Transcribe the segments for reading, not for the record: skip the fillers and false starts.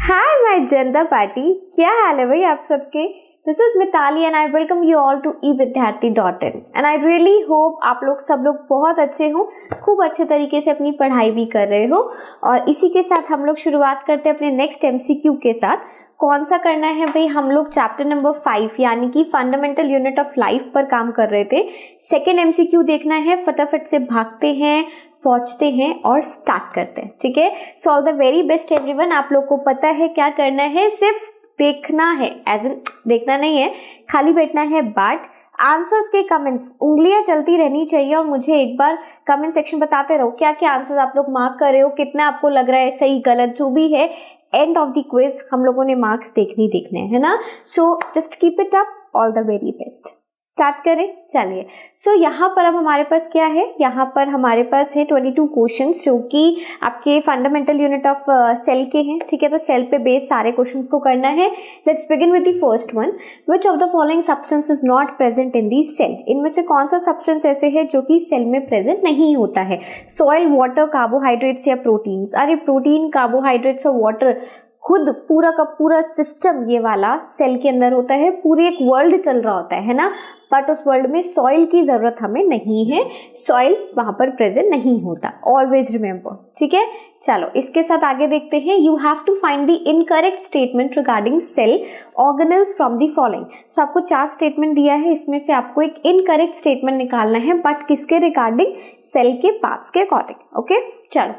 Hi my Janata party, क्या हाल है भाई आप सबके। This is Mitali and I welcome you all to evidyarthi.in and I really hope आप लोग सब लोग बहुत अच्छे हो, खूब अच्छे तरीके से अपनी पढ़ाई भी कर रहे हो। और इसी के साथ हम लोग शुरुआत करते हैं अपने नेक्स्ट MCQ के साथ। कौन सा करना है भाई, हम लोग चैप्टर नंबर 5 यानी कि फंडामेंटल यूनिट ऑफ लाइफ पर काम कर रहे थे। सेकेंड MCQ देखना है, फटाफट से भागते हैं, पहुंचते हैं और स्टार्ट करते हैं। ठीक है, so all the very best everyone. आप लोग को पता है क्या करना है, सिर्फ देखना है, एज इन देखना नहीं है, खाली बैठना है। बट आंसर्स के कमेंट्स, उंगलियां चलती रहनी चाहिए और मुझे एक बार कमेंट सेक्शन बताते रहो क्या क्या आंसर्स आप लोग मार्क कर रहे हो, कितना आपको लग रहा है सही गलत जो भी है। एंड ऑफ द क्विज हम लोगों ने मार्क्स देखने है ना। So just keep it up, all the very best. Start करें, चलिए। सो यहाँ पर अब हमारे पास क्या है, यहाँ पर हमारे पास है 22 क्वेश्चंस जो कि आपके फंडामेंटल यूनिट ऑफ सेल के हैं। ठीक है, तो सेल पे बेस सारे क्वेश्चंस को करना है। Let's begin with the first one. Which of the following substance is not present in the cell. इनमें से कौन सा सब्सटेंस ऐसे है जो कि सेल में प्रेजेंट नहीं होता है। सॉइल, वाटर, कार्बोहाइड्रेट्स या प्रोटीन्स। अरे प्रोटीन, कार्बोहाइड्रेट्स और वाटर, खुद पूरा का पूरा सिस्टम ये वाला सेल के अंदर होता है, पूरे एक वर्ल्ड चल रहा होता है ना। बट उस वर्ल्ड में सॉइल की जरूरत हमें नहीं है, सॉइल वहां पर प्रेजेंट नहीं होता, ऑलवेज रिमेंबर। ठीक है, चलो इसके साथ आगे देखते हैं। You have to find the incorrect statement regarding cell organelles from the following. तो आपको 4 स्टेटमेंट दिया है, इसमें से आपको एक इनकरेक्ट स्टेटमेंट निकालना है, बट किसके रिगार्डिंग, सेल के पार्ट्स के अकॉर्डिंग। ओके, चलो।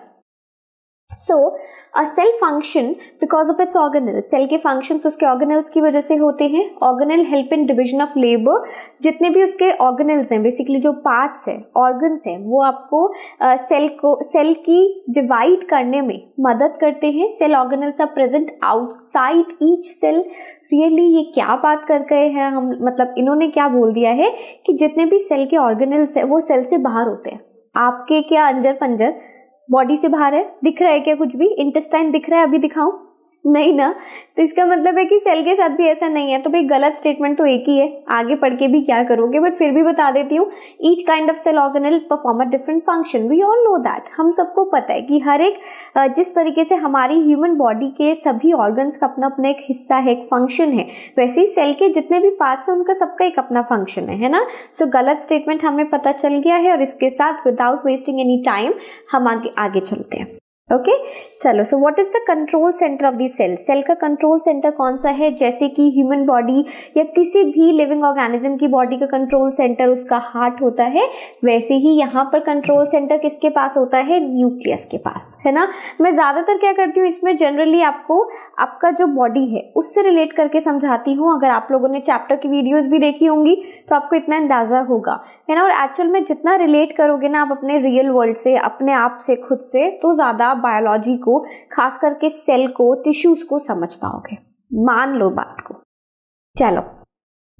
So, a cell function because of its organelles, cell के फंक्शंस उसके ऑर्गेनल्स की वजह से होते हैं। Organelle help in division of labour. जितने भी उसके ऑर्गेनल्स हैं, बेसिकली जो पार्ट्स हैं, ऑर्गन्स हैं, वो आपको सेल की डिवाइड करने में मदद करते हैं। Cell organelles are present outside each cell. Really ये क्या बात कर गए हैं हम, मतलब इन्होंने क्या बोल दिया है कि जितने भी सेल के ऑर्गेनल्स हैं वो सेल से बाहर होते हैं। आपके क्या अंजर पंजर बॉडी से बाहर है, दिख रहा है क्या कुछ भी? इंटेस्टाइन दिख रहा है? अभी दिखाऊं? नहीं ना। तो इसका मतलब है कि सेल के साथ भी ऐसा नहीं है। तो भाई गलत स्टेटमेंट तो एक ही है, आगे पढ़ के भी क्या करोगे, बट फिर भी बता देती हूँ। Each kind of cell organelle perform a different function, we all know that. हम सबको पता है कि हर एक जिस तरीके से हमारी ह्यूमन बॉडी के सभी ऑर्गन्स का अपना अपना एक हिस्सा है, एक फंक्शन है, वैसे ही सेल के जितने भी पार्ट्स हैं उनका सबका एक अपना फंक्शन है ना। सो गलत स्टेटमेंट हमें पता चल गया है और इसके साथ विदाउट वेस्टिंग एनी टाइम हम आगे चलते हैं। ओके, चलो। So what is the control centre of the cell. Cell का कंट्रोल सेंटर कौन सा है? जैसे कि ह्यूमन बॉडी या किसी भी लिविंग ऑर्गेनिज्म की बॉडी का कंट्रोल सेंटर उसका हार्ट होता है, वैसे ही यहाँ पर कंट्रोल सेंटर किसके पास होता है? न्यूक्लियस के पास, है ना। मैं ज्यादातर क्या करती हूँ इसमें, जनरली आपको आपका जो बॉडी है उससे रिलेट करके समझाती हूँ। अगर आप लोगों ने चैप्टर की वीडियोज भी देखी होंगी तो आपको इतना अंदाजा होगा, है ना। और एक्चुअल में जितना रिलेट करोगे ना आप अपने रियल वर्ल्ड से, अपने आप से, खुद से, तो ज्यादा बायोलॉजी को, खास करके सेल को, टिश्यूज को समझ पाओगे। मान लो बात को। चलो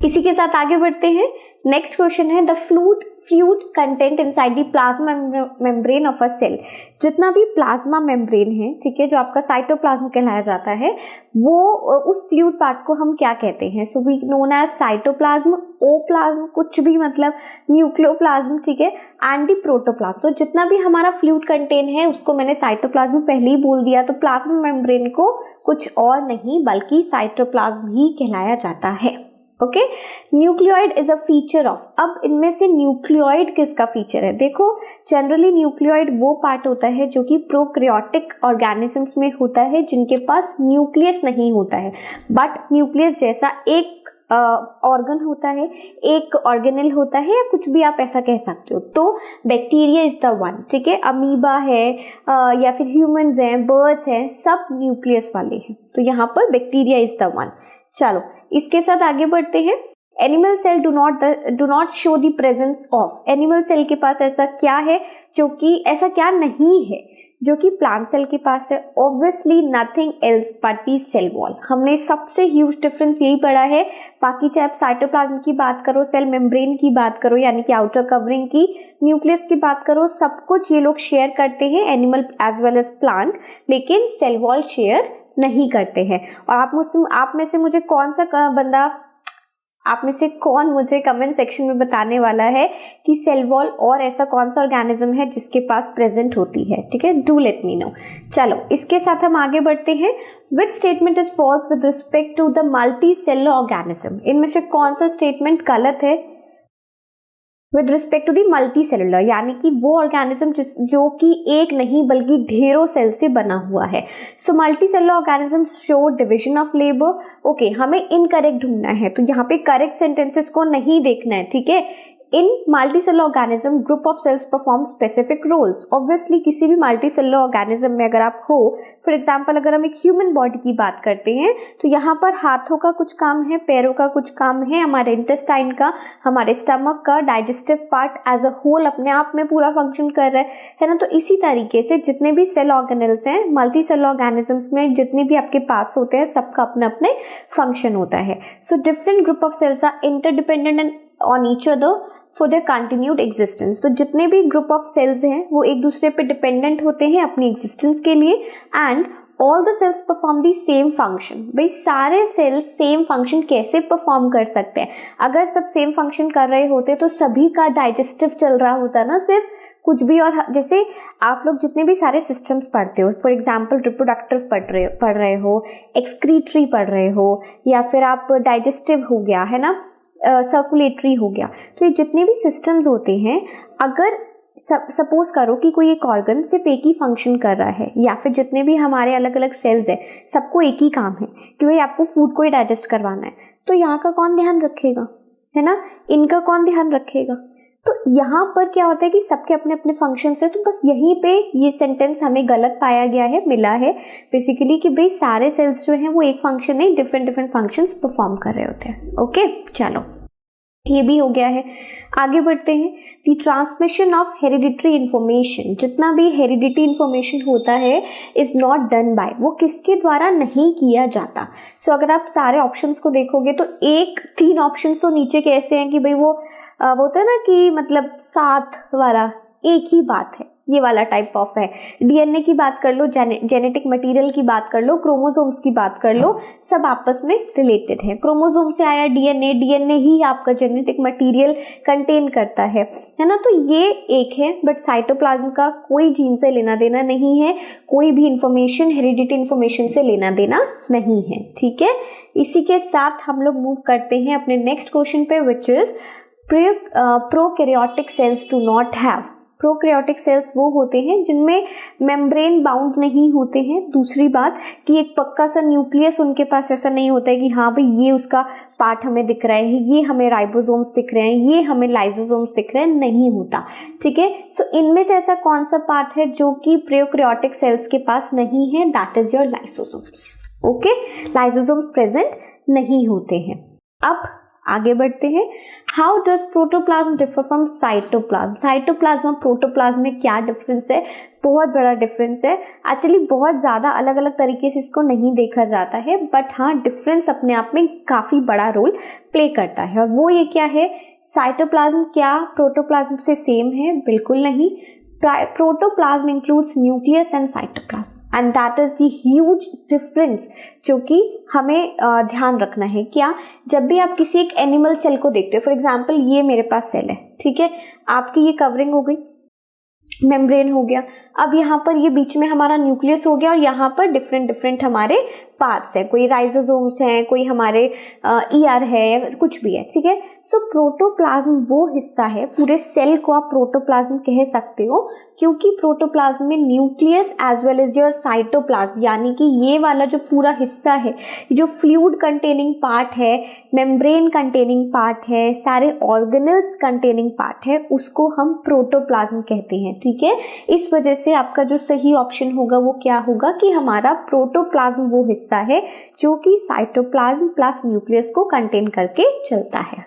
इसी के साथ आगे बढ़ते हैं। नेक्स्ट क्वेश्चन है the fluid content inside the plasma membrane of a cell. जितना भी प्लाज्मा मेम्ब्रेन है, ठीक है, जो आपका साइटोप्लाज्म कहलाया जाता है, वो उस फ्लूइड पार्ट को हम क्या कहते हैं? So we known as cytoplasm, ooplasm, कुछ भी मतलब, न्यूक्लियोप्लाज्म, ठीक है, एंड द प्रोटोप्लाज्म। तो जितना भी हमारा फ्लूइड कंटेंट है उसको मैंने साइटोप्लाज्म पहले ही बोल दिया। तो प्लाज्मा मेम्ब्रेन को कुछ और नहीं बल्कि साइटोप्लाज्म ही कहलाया जाता है। Okay, nucleoid is a feature of. अब इनमें से न्यूक्लियोइड किसका फीचर है? देखो, जनरली न्यूक्लियोइड वो पार्ट होता है जो कि प्रोकैरियोटिक ऑर्गेनिजम्स में होता है जिनके पास न्यूक्लियस नहीं होता है। बट न्यूक्लियस जैसा एक ऑर्गन होता है, एक ऑर्गेनल होता है, या कुछ भी आप ऐसा कह सकते हो। तो बैक्टीरिया इज द वन, ठीक है। अमीबा है या फिर ह्यूमंस हैं, बर्ड्स हैं, सब न्यूक्लियस वाले हैं। तो यहाँ पर बैक्टीरिया इज द वन। चलो इसके साथ आगे बढ़ते हैं। Animal cell do not show the presence of. Animal cell के पास ऐसा क्या है जो कि, ऐसा क्या नहीं है जो कि प्लांट सेल के पास है? Obviously nothing else but the cell wall. हमने सबसे ह्यूज डिफरेंस यही पढ़ा है। बाकी चाहे आप साइटोप्लाज्म की बात करो, सेल मेम्ब्रेन की बात करो यानी कि आउटर कवरिंग की, न्यूक्लियस की बात करो, सब कुछ ये लोग शेयर करते हैं, animal as well as plant, लेकिन सेल वॉल शेयर नहीं करते हैं। और आप में से मुझे कौन सा बंदा, आप में से कौन मुझे कमेंट सेक्शन में बताने वाला है कि सेल वॉल और ऐसा कौन सा ऑर्गेनिज्म है जिसके पास प्रेजेंट होती है? ठीक है, डू लेट मी नो। चलो इसके साथ हम आगे बढ़ते हैं। Which statement is false with respect to the multi cellular organism, इनमें से कौन सा स्टेटमेंट गलत है with respect to the multi cellular, यानी कि वो ऑर्गेनिज्म जो कि एक नहीं बल्कि ढेरों सेल से बना हुआ है। So multi cellular organism show division of labour. Okay, हमें इनकरेक्ट ढूंढना है, तो यहाँ पे करेक्ट सेंटेंसेस को नहीं देखना है, ठीक है। In multicellular organism group of cells perform specific roles. Obviously किसी भी मल्टीसेलुलर ऑर्गेनिज्म में अगर आप हो, फॉर एग्जांपल अगर हम एक ह्यूमन बॉडी की बात करते हैं तो यहाँ पर हाथों का कुछ काम है, पैरों का कुछ काम है, हमारे इंटेस्टाइन का, हमारे स्टमक का, digestive part as a whole अपने आप में पूरा फंक्शन कर रहा है ना। तो इसी तरीके से जितने भी सेल ऑर्गेनल्स हैं मल्टीसेलुलर ऑर्गेनिजम्स में, जितने भी आपके पार्ट्स होते हैं, सबका अपने अपने फंक्शन होता है। So different group of cells are interdependent and on each other for the continued existence. तो जितने भी ग्रुप ऑफ सेल्स हैं वो एक दूसरे पे डिपेंडेंट होते हैं अपनी एग्जिस्टेंस के लिए। And all the cells perform the same function. भाई सारे सेल्स सेम फंक्शन कैसे परफॉर्म कर सकते हैं? अगर सब सेम फंक्शन कर रहे होते तो सभी का डाइजेस्टिव चल रहा होता ना, सिर्फ कुछ भी। और जैसे आप लोग जितने भी सारे सिस्टम्स पढ़ते हो, फॉर एग्जाम्पल रिप्रोडक्टिव पढ़ रहे हो, एक्सक्रीटरी पढ़ रहे हो, या फिर आप डाइजेस्टिव हो गया है ना, सर्कुलेटरी हो गया, तो ये जितने भी सिस्टम्स होते हैं, अगर सपोज करो कि कोई एक ऑर्गन सिर्फ एक ही फंक्शन कर रहा है, या फिर जितने भी हमारे अलग अलग सेल्स हैं सबको एक ही काम है कि भाई आपको फूड को ही डाइजेस्ट करवाना है, तो यहाँ का कौन ध्यान रखेगा, है ना, इनका कौन ध्यान रखेगा? तो यहाँ पर क्या होता है कि सबके अपने अपने फंक्शंस है। तो बस यहीं पे ये सेंटेंस हमें गलत पाया गया है, मिला है बेसिकली कि भाई सारे सेल्स जो हैं वो एक फंक्शन नहीं, डिफरेंट डिफरेंट फंक्शंस परफॉर्म कर रहे होते हैं। ओके, चलो ये भी हो गया है। आगे बढ़ते हैं। The transmission of hereditary information, जितना भी हेरिडिटी इंफॉर्मेशन होता है इज नॉट डन बाय, वो किसके द्वारा नहीं किया जाता। सो अगर आप सारे ऑप्शंस को देखोगे तो एक 3 ऑप्शंस तो नीचे कैसे हैं कि भाई वो होता है ना कि मतलब साथ वाला एक ही बात है, ये वाला टाइप ऑफ है। डीएनए की बात कर लो, जेनेटिक मटेरियल की बात कर लो, क्रोमोसोम्स की बात कर लो, सब आपस में रिलेटेड है। क्रोमोसोम से आया डीएनए, डीएनए ही आपका जेनेटिक मटेरियल कंटेन करता है ना। तो ये एक है, बट साइटोप्लाज्म का कोई जीन से लेना देना नहीं है, कोई भी इंफॉर्मेशन हेरिडिटी इंफॉर्मेशन से लेना देना नहीं है, ठीक है। इसी के साथ हम लोग मूव करते हैं अपने नेक्स्ट क्वेश्चन पे, which is prokaryotic cells do not have. Prokaryotic cells वो होते हैं जिनमें मेम्ब्रेन बाउंड नहीं होते हैं। दूसरी बात कि एक पक्का सा न्यूक्लियस उनके पास ऐसा नहीं होता है कि हाँ भाई ये उसका पार्ट हमें दिख रहा है, ये हमें राइबोसोम्स दिख रहे हैं, ये हमें लाइसोसोम्स दिख रहे हैं, नहीं होता, ठीक है। सो इनमें से ऐसा कौन सा पार्ट है जो कि प्रोकैरियोटिक सेल्स के पास नहीं है? That is your lysosomes. Okay, lysosomes present नहीं होते हैं। अब आगे बढ़ते हैं। How does protoplasm differ from cytoplasm? Cytoplasm और प्रोटोप्लाज्म में क्या डिफरेंस है? बहुत बड़ा डिफरेंस है। एक्चुअली बहुत ज़्यादा अलग अलग तरीके से इसको नहीं देखा जाता है, बट हाँ डिफरेंस अपने आप में काफ़ी बड़ा रोल प्ले करता है। और वो ये क्या है? साइटोप्लाज्म क्या प्रोटोप्लाज्म से सेम है? बिल्कुल नहीं। Protoplasm includes nucleus and cytoplasm and that is the huge difference जो कि हमें ध्यान रखना है। क्या? जब भी आप किसी एक एनिमल सेल को देखते हो, फॉर एग्जांपल ये मेरे पास सेल है, ठीक है, आपकी ये कवरिंग हो गई, मेम्ब्रेन हो गया, अब यहाँ पर ये बीच में हमारा न्यूक्लियस हो गया और यहाँ पर डिफरेंट डिफरेंट हमारे पार्ट्स हैं, कोई राइजोसोम्स हैं, कोई हमारे ईआर है, कुछ भी है, ठीक है। सो प्रोटोप्लाज्म वो हिस्सा है, पूरे सेल को आप प्रोटोप्लाज्म कह सकते हो, क्योंकि प्रोटोप्लाज्म में nucleus as well as your cytoplasm, यानी कि ये वाला जो पूरा हिस्सा है, जो फ्लूइड कंटेनिंग पार्ट है, मेम्ब्रेन कंटेनिंग पार्ट है, सारे ऑर्गेनल्स कंटेनिंग पार्ट है, उसको हम प्रोटोप्लाज्म कहते हैं, ठीक है। इस वजह से आपका जो सही ऑप्शन होगा वो क्या होगा कि हमारा प्रोटोप्लाज्म वो हिस्सा है जो कि साइटोप्लाज्म प्लस न्यूक्लियस को कंटेन करके चलता है।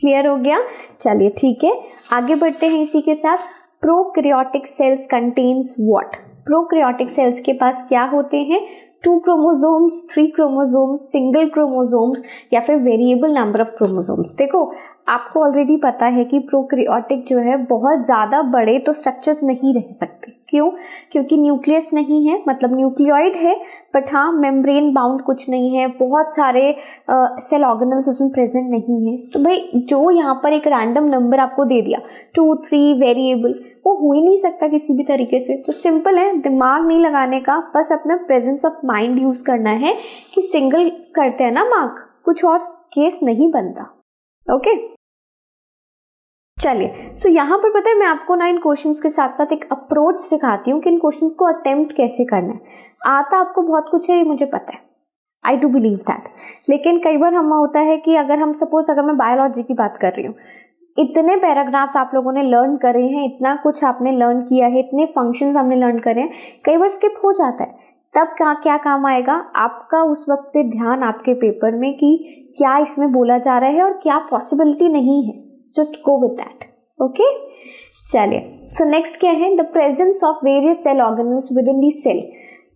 क्लियर हो गया? चलिए ठीक है, आगे बढ़ते हैं इसी के साथ। Prokaryotic cells contains what? Prokaryotic cells के पास क्या होते हैं? 2 क्रोमोसोम्स, 3 क्रोमोसोम्स, सिंगल क्रोमोसोम्स या फिर वेरिएबल नंबर ऑफ क्रोमोसोम्स। देखो आपको ऑलरेडी पता है कि प्रोकैरियोटिक जो है बहुत ज़्यादा बड़े तो स्ट्रक्चर्स नहीं रह सकते। क्यों? क्योंकि न्यूक्लियस नहीं है, मतलब न्यूक्लियोइड है, बट हाँ मेम्ब्रेन बाउंड कुछ नहीं है, बहुत सारे सेल ऑर्गेनल्स उसमें प्रेजेंट नहीं है। तो भाई जो यहाँ पर एक रैंडम नंबर आपको दे दिया 2, 3 वेरिएबल, वो वो हो ही नहीं सकता किसी भी तरीके से। तो सिंपल है, दिमाग नहीं लगाने का, बस अपना प्रेजेंस ऑफ माइंड यूज करना है कि सिंगल करते हैं ना मार्क, कुछ और केस नहीं बनता। ओके चलिए, सो यहाँ पर पता है मैं आपको ना इन क्वेश्चंस के साथ साथ एक अप्रोच सिखाती हूँ कि इन क्वेश्चंस को अटेम्प्ट कैसे करना है। आता आपको बहुत कुछ है, ये मुझे पता है, आई डू बिलीव दैट, लेकिन कई बार हम होता है कि अगर हम सपोज अगर मैं बायोलॉजी की बात कर रही हूँ, इतने पैराग्राफ्स आप लोगों ने लर्न करे हैं, इतना कुछ आपने लर्न किया है, इतने फंक्शंस हमने लर्न करे हैं, कई बार स्किप हो जाता है। तब क्या काम आएगा आपका उस वक्त पे ध्यान आपके पेपर में कि क्या इसमें बोला जा रहा है और क्या पॉसिबिलिटी नहीं है। Just go with that. Okay चलिए, सो नेक्स्ट क्या है, the presence of various cell organelles within the cell.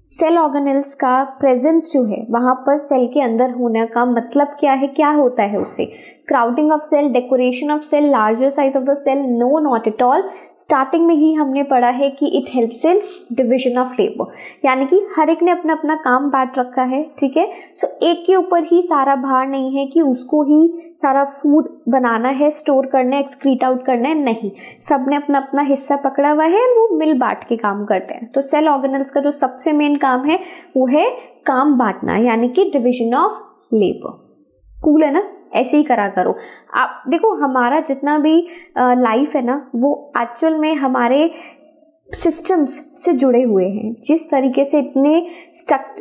Cell organelles का प्रेजेंस जो है वहां पर सेल के अंदर होने का मतलब क्या है, क्या होता है उससे, crowding of cell, decoration of cell, larger size of the cell, no not at all. Starting में ही हमने पढ़ा है कि it helps in division of labour, यानी कि हर एक ने अपना अपना काम बांट रखा है, ठीक है। सो एक के ऊपर ही सारा भार नहीं है कि उसको ही सारा फूड बनाना है, स्टोर करना है, एक्सक्रीट आउट करना है, नहीं, सब ने अपना अपना हिस्सा पकड़ा हुआ है, वो मिल बांट के काम करते हैं। तो सेल ऑर्गेनल्स का जो सबसे मेन काम है वो है काम बांटना, यानी कि डिविजन ऑफ लेबर। कूल है ना, ऐसे ही करा करो। आप देखो हमारा जितना भी लाइफ है ना वो एक्चुअल में हमारे सिस्टम्स से जुड़े हुए हैं। जिस तरीके से इतने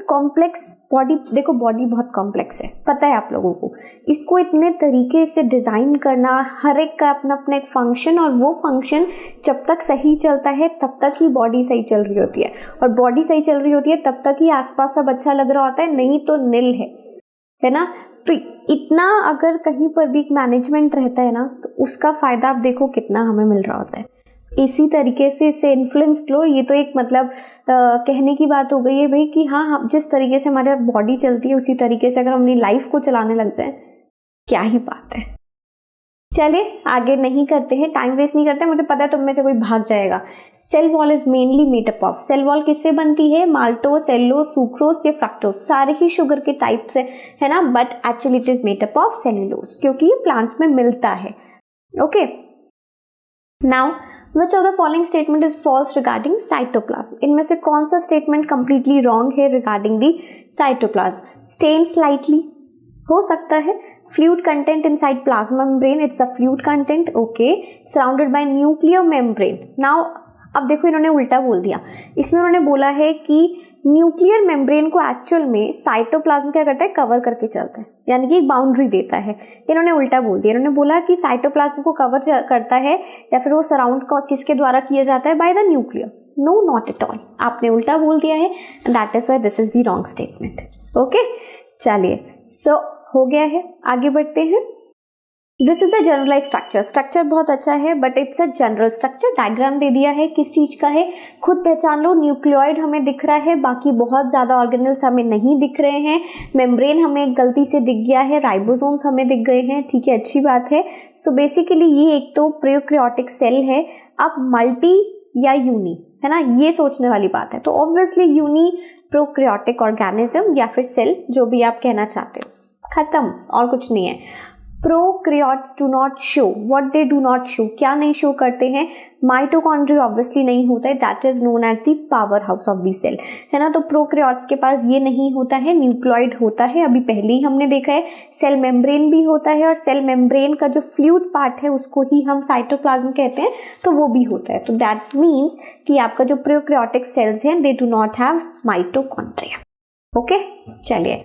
कॉम्प्लेक्स बॉडी, देखो बॉडी बहुत कॉम्प्लेक्स है, पता है आप लोगों को, इसको इतने तरीके से डिज़ाइन करना, हर एक का अपना अपना एक फंक्शन, और वो फंक्शन जब तक सही चलता है तब तक ही बॉडी सही चल रही होती है, और बॉडी सही चल रही होती है तब तक ही आसपास सब अच्छा लग रहा होता है, नहीं तो नील है ना। तो इतना अगर कहीं पर भी मैनेजमेंट रहता है ना तो उसका फायदा आप देखो कितना हमें मिल रहा होता है। इसी तरीके से इससे इन्फ्लुएंस लो, ये तो एक मतलब कहने की बात हो गई है भाई कि हाँ हम जिस तरीके से हमारी बॉडी चलती है उसी तरीके से अगर हम अपनी लाइफ को चलाने लग जाए, क्या ही बात है। चलिए आगे नहीं करते हैं, टाइम वेस्ट नहीं करते, मुझे पता है तुम में से कोई भाग जाएगा। Cell wall is mainly made up of, cell wall किससे बनती है, माल्टोज, सेलुलोज, सुक्रोज या फ्रक्टोज, सारे ही शुगर के टाइप से है ना, but actually it is made up of cellulose, क्योंकि ये प्लांट्स में मिलता है। Okay now which of the following statement is false regarding cytoplasm? इनमें से कौन सा स्टेटमेंट completely wrong है regarding the cytoplasm? Stain slightly हो सकता है, fluid content inside plasma membrane, it's a fluid content, okay, surrounded by nuclear membrane. Now अब देखो इन्होंने उल्टा बोल दिया, इसमें उन्होंने बोला है कि न्यूक्लियर मेम्ब्रेन को एक्चुअल में साइटोप्लाज्म क्या करता है, कवर करके चलता है, यानी कि एक बाउंड्री देता है। इन्होंने उल्टा बोल दिया, इन्होंने बोला कि साइटोप्लाज्म को कवर करता है या फिर वो सराउंड किसके द्वारा किया जाता है, by the nuclear. No not at all, आपने उल्टा बोल दिया है, and that is why this is the wrong statement. Okay चलिए, सो हो गया है, आगे बढ़ते हैं। This is a generalize structure, structure बहुत अच्छा है but it's a general structure. Diagram दे दिया है, किस चीज का है खुद पहचान लो। न्यूक्लियोइड हमें दिख रहा है, बाकी बहुत ज्यादा ऑर्गेनल्स हमें नहीं दिख रहे हैं। मेम्ब्रेन हमें गलती से दिख गया है, राइबोसोम्स हमें दिख गए हैं, ठीक है, अच्छी बात है। सो बेसिकली ये एक तो प्रोकैरियोटिक सेल है। अब मल्टी या यूनी है ना, ये सोचने वाली बात है। तो ऑब्वियसली यूनी प्रोकैरियोटिक ऑर्गेनिज्म या फिर सेल, जो भी आप कहना चाहते हो, खत्म, और कुछ नहीं है। Prokaryotes do not show, what they do not show, क्या नहीं शो करते हैं, माइटोकॉन्ड्रिया ऑब्वियसली नहीं होता है, that is known as the power house of the cell, है ना। तो प्रोकैरियोट्स के पास ये नहीं होता है, न्यूक्लियोइड होता है, अभी पहले ही हमने देखा है। सेल मेम्ब्रेन भी होता है, और सेल मेम्ब्रेन का जो फ्लूइड पार्ट है उसको ही हम साइटोप्लाज्म कहते हैं, तो वो भी होता है। तो दैट मीन्स कि आपका जो प्रोकैरियोटिक सेल्स हैं they do not have mitochondria. Okay चलिए,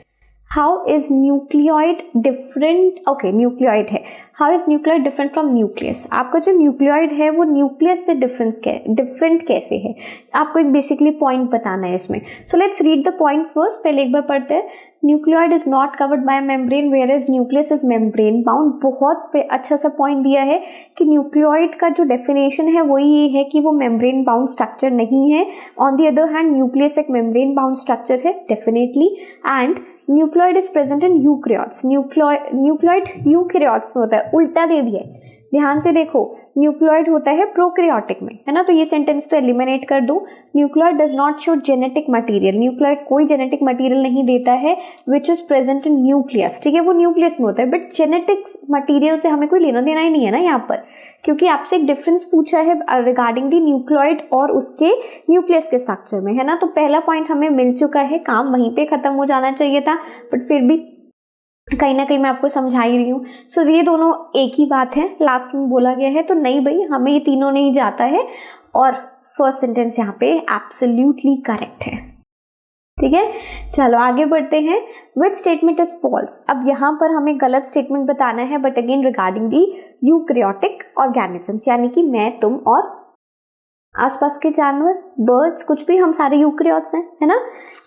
how is nucleoid different, okay nucleoid है, how is nucleoid different from nucleus. आपका जो न्यूक्लियोइड है वो न्यूक्लियस से डिफरेंट कैसे है, आपको एक बेसिकली पॉइंट बताना है इसमें। So let's read the points first, पहले एक बार पढ़ते हैं। Nucleoid is not covered by membrane whereas nucleus is membrane bound. बहुत अच्छा सा पॉइंट दिया है कि न्यूक्लियोइड का जो डेफिनेशन है वो ये है कि वो मेम्ब्रेन बाउंड स्ट्रक्चर नहीं है। On the other hand nucleus एक मेम्ब्रेन बाउंड स्ट्रक्चर है definitely, and nucleoid is present in eukaryotes. Nucleoid eukaryotes में होता है, उल्टा दे दिया है, ध्यान से देखो। न्यूक्लियोइड होता है प्रोकैरियोटिक में, है ना। तो ये सेंटेंस तो एलिमिनेट कर दो। Nucleoid does not show genetic material, nucleoid कोई जेनेटिक मटेरियल नहीं देता है which is present in nucleus, ठीक है, वो न्यूक्लियस में होता है, बट जेनेटिक मटेरियल से हमें कोई लेना देना ही नहीं है ना यहाँ पर, क्योंकि आपसे एक डिफरेंस पूछा है रिगार्डिंग दी न्यूक्लियोइड और उसके न्यूक्लियस के स्ट्रक्चर में, है ना। तो पहला पॉइंट हमें मिल चुका है, काम वहीं पे खत्म हो जाना चाहिए था, बट फिर भी कहीं ना कहीं मैं आपको समझा ही रही हूँ। सो ये दोनों एक ही बात है, लास्ट में बोला गया है, तो नहीं भाई हमें ये तीनों नहीं जाता है, और फर्स्ट सेंटेंस यहाँ पे एब्सोल्युटली करेक्ट है, ठीक है। चलो आगे बढ़ते हैं। Which statement is false. अब यहाँ पर हमें गलत स्टेटमेंट बताना है, but again regarding the eukaryotic organisms, यानी कि मैं, तुम और आसपास के जानवर, बर्ड्स, कुछ भी, हम सारे यूकैरियोट्स हैं, है ना।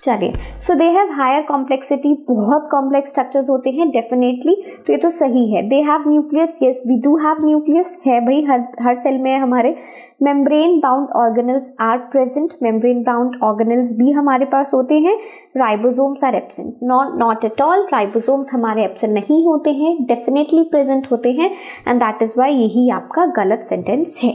चलिए, so they have higher complexity, बहुत कॉम्प्लेक्स स्ट्रक्चर्स होते हैं डेफिनेटली, तो ये तो सही है। They have nucleus, yes we do have nucleus, है भाई, हर सेल में है हमारे। Membrane bound organelles are present, membrane bound organelles भी हमारे पास होते हैं। Ribosomes are absent, not at all, ribosomes हमारे एब्सेंट नहीं होते हैं, डेफिनेटली प्रेजेंट होते हैं, एंड दैट इज वाई यही आपका गलत सेंटेंस है।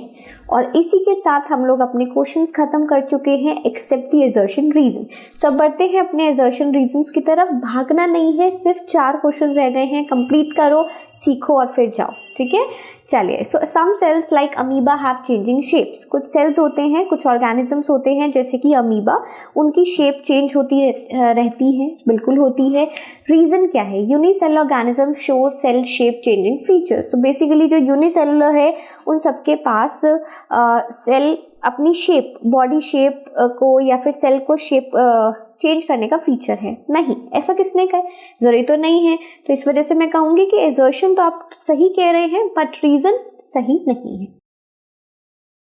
और इसी के साथ हम लोग अपने क्वेश्चंस खत्म कर चुके हैं, एक्सेप्ट द असर्शन रीजन। सब बढ़ते हैं अपने असर्शन रीजंस की तरफ, भागना नहीं है, सिर्फ 4 क्वेश्चन रह गए हैं, कंप्लीट करो, सीखो और फिर जाओ, ठीक है। चलिए, so some cells like amoeba have changing shapes, कुछ सेल्स होते हैं, कुछ ऑर्गेनिजम्स होते हैं जैसे कि अमीबा, उनकी शेप चेंज होती रहती है, बिल्कुल होती है। रीजन क्या है, unicellular organism show cell shape changing features. तो बेसिकली जो यूनिसेलुलर है उन सबके पास सेल अपनी शेप, बॉडी शेप को या फिर सेल को शेप चेंज करने का फीचर है। नहीं, ऐसा किसने कहा, जरूरी तो नहीं है। तो इस वजह से मैं कहूंगी कि एजर्शन तो आप सही कह रहे हैं, बट रीजन सही नहीं है।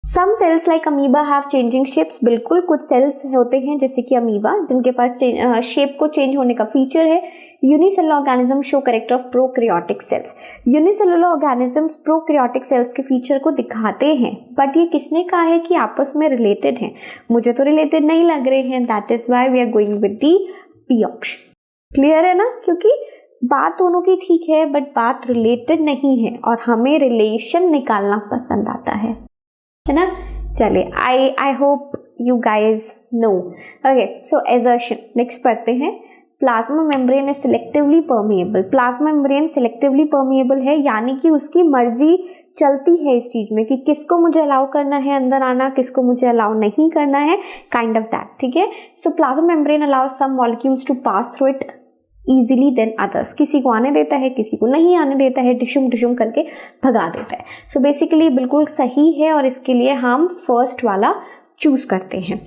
Some cells like amoeba have changing shapes, बिल्कुल कुछ सेल्स होते हैं जैसे कि अमीबा जिनके पास शेप को चेंज होने का फीचर है। Unicellular organism show character of prokaryotic cells, unicellular organisms prokaryotic cells के फीचर को दिखाते हैं, बट ये किसने कहा है कि आपस में रिलेटेड हैं, मुझे तो रिलेटेड नहीं लग रहे हैं, that is why we are going with the B option. Clear है ना, क्योंकि बात दोनों की ठीक है बट बात रिलेटेड नहीं है, और हमें रिलेशन निकालना पसंद आता है ना। चलिए, I hope you guys know. Okay, so assertion next पढ़ते हैं। Plasma membrane is selectively permeable, plasma membrane selectively permeable है, यानी कि उसकी मर्जी चलती है इस चीज में कि किसको मुझे अलाउ करना है अंदर आना, किसको मुझे अलाउ नहीं करना है, काइंड ऑफ दैट, ठीक है। So plasma membrane allows some molecules to pass through it easily than others, किसी को आने देता है, किसी को नहीं आने देता है, डिशुम डिशुम करके भगा देता है। सो बेसिकली बिल्कुल सही है, और इसके लिए हम फर्स्ट वाला चूज करते हैं।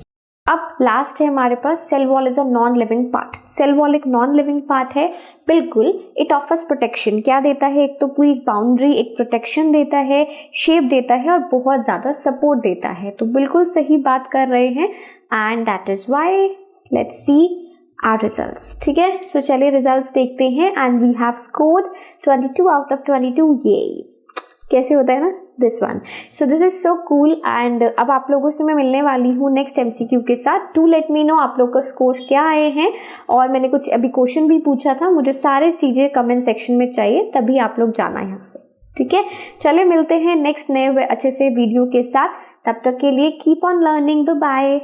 अब लास्ट है हमारे पास, cell wall is a non living part. Cell wall एक नॉन लिविंग पार्ट है, बिल्कुल। इट ऑफर्स प्रोटेक्शन, क्या देता है, एक तो पूरी बाउंड्री, एक प्रोटेक्शन देता है, शेप देता है, और बहुत ज्यादा सपोर्ट देता है। तो बिल्कुल सही बात कर रहे हैं, and that is why let's see our results, ठीक है। सो चलिए रिजल्ट्स देखते हैं, and we have scored 22 out of 22। ये कैसे होता है ना, this one. So this is so cool, एंड अब आप लोगों से मैं मिलने वाली हूँ नेक्स्ट एमसीक्यू के साथ। टू लेट मी नो आप लोग का स्कोर क्या आए हैं, और मैंने कुछ अभी क्वेश्चन भी पूछा था, मुझे सारे चीजें कमेंट सेक्शन में चाहिए, तभी आप लोग जाना यहाँ से, ठीक है। चलिए मिलते हैं नेक्स्ट नए अच्छे से वीडियो के साथ, तब तक के लिए keep on learning, bye bye.